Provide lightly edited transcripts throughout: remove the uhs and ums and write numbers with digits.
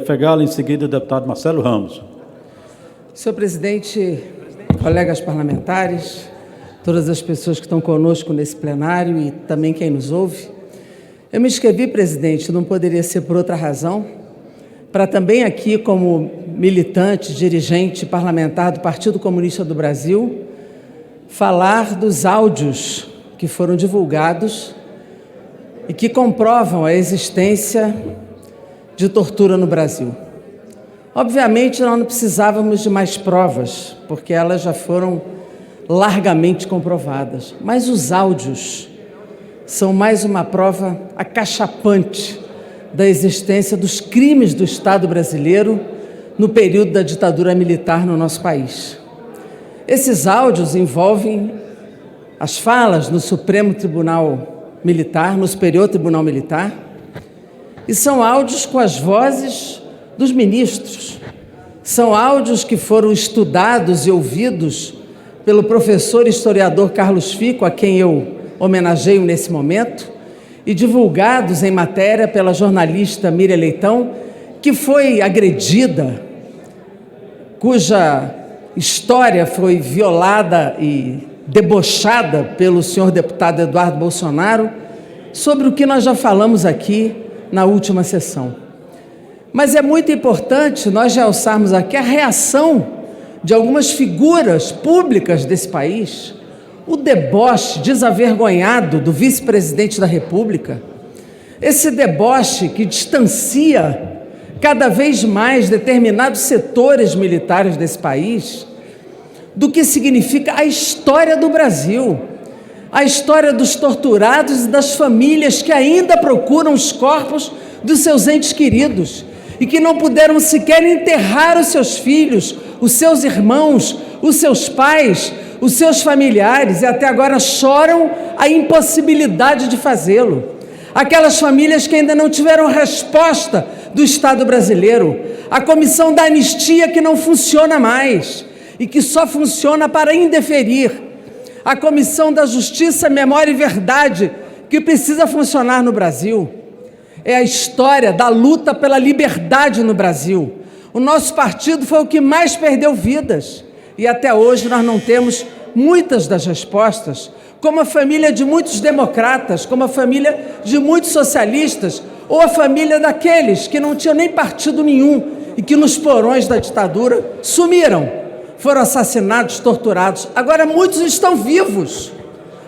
Fegal, em seguida, o deputado Marcelo Ramos. Senhor presidente, colegas parlamentares, todas as pessoas que estão conosco nesse plenário e também quem nos ouve, eu me inscrevi, presidente, não poderia ser por outra razão, para também aqui, como militante, dirigente parlamentar do Partido Comunista do Brasil, falar dos áudios que foram divulgados e que comprovam a existência de tortura no Brasil. Obviamente, nós não precisávamos de mais provas, porque elas já foram largamente comprovadas. Mas os áudios são mais uma prova acachapante da existência dos crimes do Estado brasileiro no período da ditadura militar no nosso país. Esses áudios envolvem as falas no Supremo Tribunal Militar, no Superior Tribunal Militar, e são áudios com as vozes dos ministros. São áudios que foram estudados e ouvidos pelo professor e historiador Carlos Fico, a quem eu homenageio nesse momento, e divulgados em matéria pela jornalista Miriam Leitão, que foi agredida, cuja história foi violada e debochada pelo senhor deputado Eduardo Bolsonaro, sobre o que nós já falamos aqui na última sessão. Mas é muito importante nós realçarmos aqui a reação de algumas figuras públicas desse país, o deboche desavergonhado do vice-presidente da República, esse deboche que distancia cada vez mais determinados setores militares desse país do que significa a história do Brasil, a história dos torturados e das famílias que ainda procuram os corpos dos seus entes queridos e que não puderam sequer enterrar os seus filhos, os seus irmãos, os seus pais, os seus familiares e até agora choram a impossibilidade de fazê-lo. Aquelas famílias que ainda não tiveram resposta do Estado brasileiro, a comissão da anistia que não funciona mais e que só funciona para indeferir, a Comissão da Justiça, Memória e Verdade, que precisa funcionar no Brasil. É a história da luta pela liberdade no Brasil. O nosso partido foi o que mais perdeu vidas. E até hoje nós não temos muitas das respostas, como a família de muitos democratas, como a família de muitos socialistas, ou a família daqueles que não tinham nem partido nenhum e que nos porões da ditadura sumiram. Foram assassinados, torturados. Agora muitos estão vivos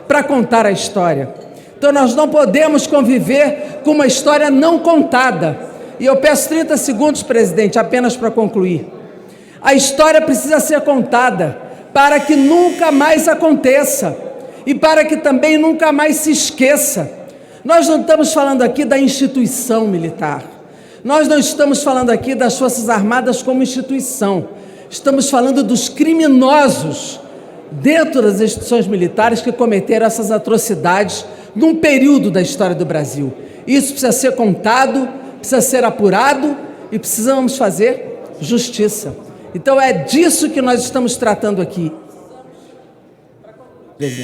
para contar a história. Então nós não podemos conviver com uma história não contada. E eu peço 30 segundos, presidente, apenas para concluir. A história precisa ser contada para que nunca mais aconteça e para que também nunca mais se esqueça. Nós não estamos falando aqui da instituição militar. Nós não estamos falando aqui das Forças Armadas como instituição. Estamos falando dos criminosos dentro das instituições militares que cometeram essas atrocidades num período da história do Brasil. Isso precisa ser contado, precisa ser apurado e precisamos fazer justiça. Então é disso que nós estamos tratando aqui.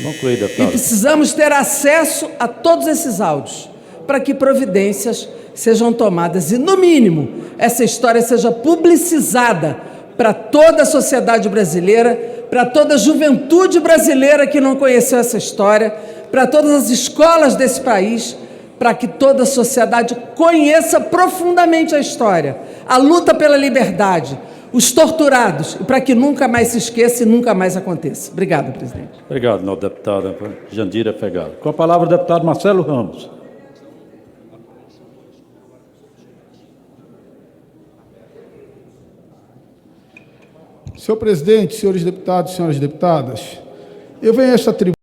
Conclui, deputado. E precisamos ter acesso a todos esses áudios para que providências sejam tomadas e, no mínimo, essa história seja publicizada para toda a sociedade brasileira, para toda a juventude brasileira que não conheceu essa história, para todas as escolas desse país, para que toda a sociedade conheça profundamente a história, a luta pela liberdade, os torturados, e para que nunca mais se esqueça e nunca mais aconteça. Obrigado, presidente. Obrigado, deputada Jandira Fegal. Com a palavra, o deputado Marcelo Ramos. Senhor presidente, senhores deputados e senhoras deputadas, eu venho a esta tribuna